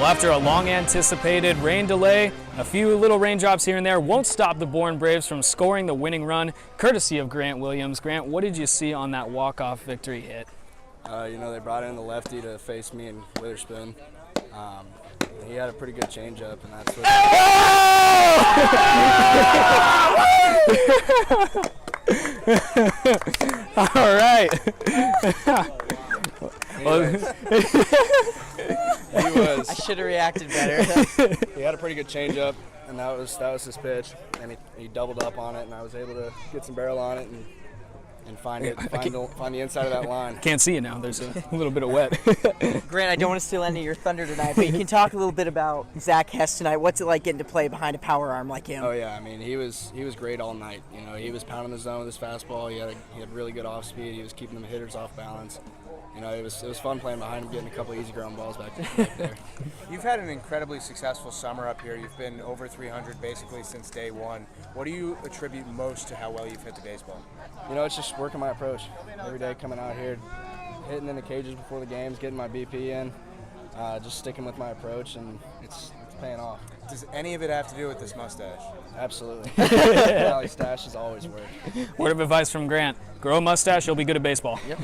Well, after a long-anticipated rain delay, a few little raindrops here and there won't stop the Bourne Braves from scoring the winning run, courtesy of Grant Williams. Grant, what did you see on that walk-off victory hit? They brought in the lefty to face me and Witherspoon. He had a pretty good changeup, and that's what. All right. I should have reacted better. He had a pretty good changeup, and that was his pitch. And he doubled up on it, and I was able to get some barrel on it and find the inside of that line. Can't see it now. There's a little bit of wet. Grant, I don't want to steal any of your thunder tonight, but you can talk a little bit about Zach Hess tonight. What's it like getting to play behind a power arm like him? Oh yeah, I mean he was great all night. You know, he was pounding the zone with his fastball. He had really good off speed. He was keeping the hitters off balance. You know, it was fun playing behind him, getting a couple of easy ground balls back there. You've had an incredibly successful summer up here. You've been over 300 basically since day one. What do you attribute most to how well you've hit the baseball? You know, it's just working my approach. Every day coming out here, hitting in the cages before the games, getting my BP in, just sticking with my approach, and it's paying off. Does any of it have to do with this mustache? Absolutely. Valley stash has always worked. Word of advice from Grant: grow a mustache, you'll be good at baseball. Yep.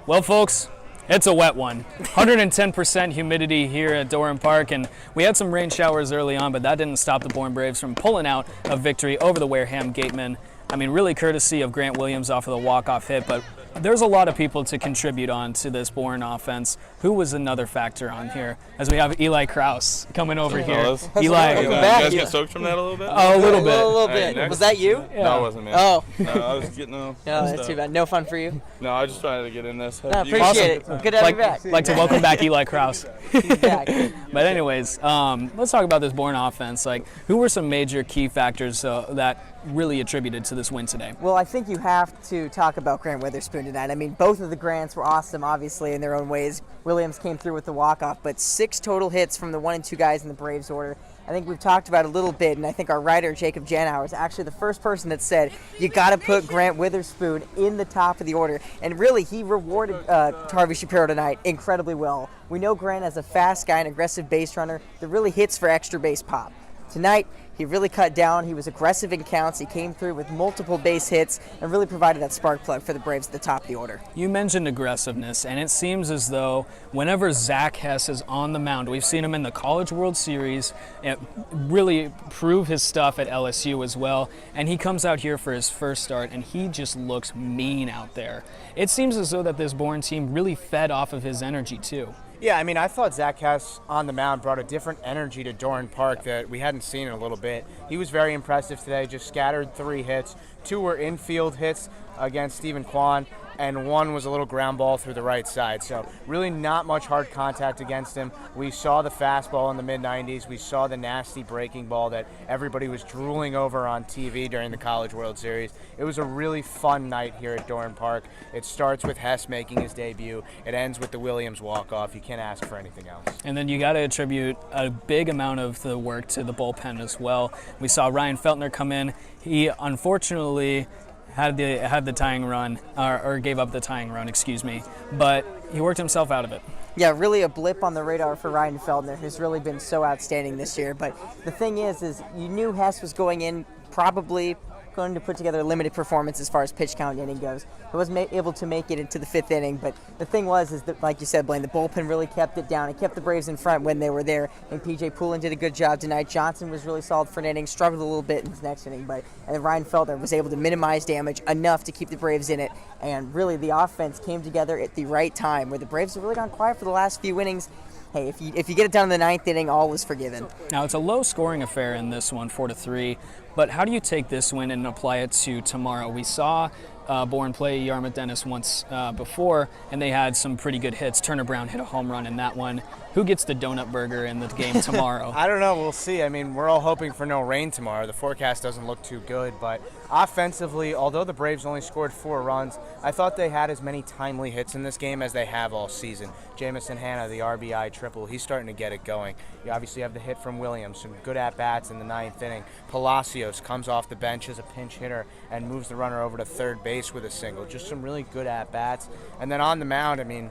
Well, folks, it's a wet one. 110% humidity here at Bourne Park, and we had some rain showers early on, but that didn't stop the Bourne Braves from pulling out a victory over the Wareham Gateman. I mean, really courtesy of Grant Williams off of the walk-off hit, but there's a lot of people to contribute on to this Bourne offense. Who was another factor on here? As we have Eli Krause coming over here. Eli, you guys get soaked from that a little bit? Oh, a little bit. A little bit. Right, was that you? Yeah. No, it wasn't me. Oh. No, I was getting No, that's too bad. No fun for you? No, I was just trying to get in this. No, appreciate it. Good to have you back. Like to welcome back Eli Krause. He's back. But anyways, let's talk about this Bourne offense. Like, who were some major key factors that really attributed to this win today? Well, I think you have to talk about Grant Witherspoon tonight. I mean, both of the Grants were awesome, obviously, in their own ways. Williams came through with the walk-off, but 6 total hits from the 1 and 2 guys in the Braves order. I think we've talked about it a little bit, and I think our writer, Jacob Janauer, is actually the first person that said, you got to put Grant Witherspoon in the top of the order. And really, he rewarded Harvey Shapiro tonight incredibly well. We know Grant as a fast guy, an aggressive base runner that really hits for extra base pop. Tonight, he really cut down. He was aggressive in counts. He came through with multiple base hits and really provided that spark plug for the Braves at the top of the order. You mentioned aggressiveness, and it seems as though whenever Zach Hess is on the mound, we've seen him in the College World Series really prove his stuff at LSU as well, and he comes out here for his first start, and he just looks mean out there. It seems as though that this Bourne team really fed off of his energy too. Yeah, I mean, I thought Zach Hess on the mound brought a different energy to Bourne Park that we hadn't seen in a little bit. He was very impressive today, just scattered 3 hits. 2 were infield hits against Stephen Kwan, and 1 was a little ground ball through the right side. So really not much hard contact against him. We saw the fastball in the mid-90s. We saw the nasty breaking ball that everybody was drooling over on TV during the College World Series. It was a really fun night here at Bourne Park. It starts with Hess making his debut. It ends with the Williams walk-off. You can't ask for anything else. And then you got to attribute a big amount of the work to the bullpen as well. We saw Ryan Feltner come in. He unfortunately had the tying run, or gave up the tying run, excuse me, but he worked himself out of it. Yeah, really a blip on the radar for Ryan Feltner, who's really been so outstanding this year. But the thing is you knew Hess was going in probably going to put together a limited performance as far as pitch count inning goes. He wasn't able to make it into the 5th inning, but the thing was that, like you said, Blaine, the bullpen really kept it down. It kept the Braves in front when they were there, and P.J. Poulin did a good job tonight. Johnson was really solid for an inning, struggled a little bit in his next inning, and Ryan Feltner was able to minimize damage enough to keep the Braves in it, and really the offense came together at the right time, where the Braves have really gone quiet for the last few innings. Hey, if you get it down in the 9th inning, all is forgiven. Now, it's a low-scoring affair in this one, 4-3, but how do you take this win and apply it to tomorrow? We saw Bourne play Yarmouth Dennis once before, and they had some pretty good hits. Turner Brown hit a home run in that one. Who gets the donut burger in the game tomorrow? I don't know. We'll see. I mean, we're all hoping for no rain tomorrow. The forecast doesn't look too good, but offensively, although the Braves only scored 4 runs, I thought they had as many timely hits in this game as they have all season. Jamison Hanna, the RBI triple, he's starting to get it going. You obviously have the hit from Williams, some good at-bats in the 9th inning. Palacios comes off the bench as a pinch hitter and moves the runner over to third base with a single. Just some really good at-bats. And then on the mound, I mean,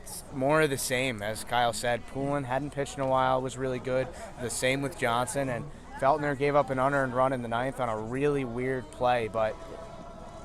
It's more of the same, as Kyle said. Poulin hadn't pitched in a while, was really good. The same with Johnson, and Feltner gave up an unearned run in the ninth on a really weird play, but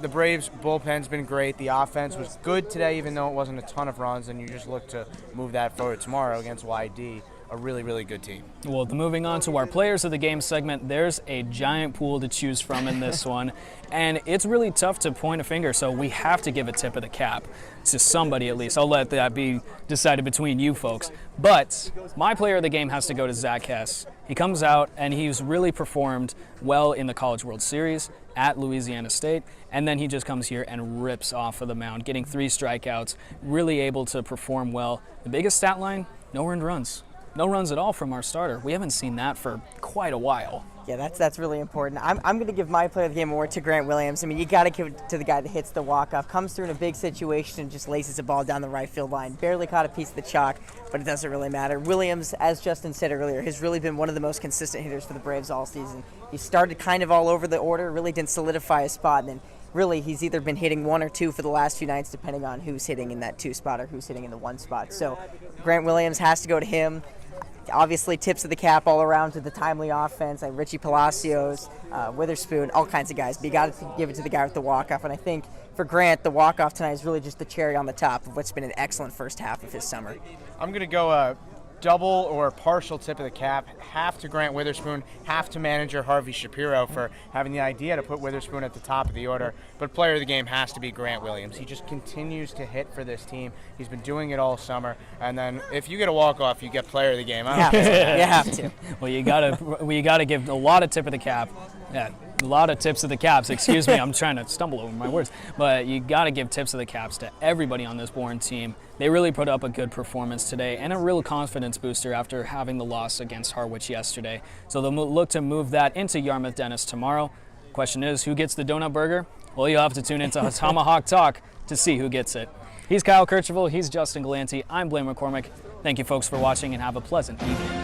the Braves' bullpen's been great. The offense was good today, even though it wasn't a ton of runs, and you just look to move that forward tomorrow against YD. A really, really good team. Well, moving on to our players of the game segment, there's a giant pool to choose from in this one, and it's really tough to point a finger, so we have to give a tip of the cap to somebody at least. I'll let that be decided between you folks. But my player of the game has to go to Zach Hess. He comes out and he's really performed well in the College World Series at Louisiana State, and then he just comes here and rips off of the mound, getting 3 strikeouts, really able to perform well. The biggest stat line, no earned runs. No runs at all from our starter. We haven't seen that for quite a while. Yeah, that's really important. I'm going to give my player of the game award to Grant Williams. I mean, you got to give it to the guy that hits the walk-off, comes through in a big situation and just laces a ball down the right field line. Barely caught a piece of the chalk, but it doesn't really matter. Williams, as Justin said earlier, has really been one of the most consistent hitters for the Braves all season. He started kind of all over the order, really didn't solidify a spot, and then really he's either been hitting 1 or 2 for the last few nights, depending on who's hitting in that 2 spot or who's hitting in the 1 spot. So Grant Williams has to go to him. Obviously, tips of the cap all around to the timely offense, like Richie Palacios, Witherspoon, all kinds of guys. But you got to give it to the guy with the walk-off. And I think for Grant, the walk-off tonight is really just the cherry on the top of what's been an excellent first half of his summer. I'm going to go double or partial tip of the cap, half to Grant Witherspoon, half to manager Harvey Shapiro for having the idea to put Witherspoon at the top of the order. But player of the game has to be Grant Williams. He just continues to hit for this team. He's been doing it all summer. And then if you get a walk-off, you get player of the game. You have to. Well, you gotta give a lot of tip of the cap. Yeah, a lot of tips of the caps. Excuse me, I'm trying to stumble over my words. But you got to give tips of the caps to everybody on this Bourne team. They really put up a good performance today and a real confidence booster after having the loss against Harwich yesterday. So they'll look to move that into Yarmouth Dennis tomorrow. Question is, who gets the donut burger? Well, you'll have to tune into Tomahawk Talk to see who gets it. He's Kyle Kirchhoff. He's Justin Galanti. I'm Blaine McCormick. Thank you, folks, for watching, and have a pleasant evening.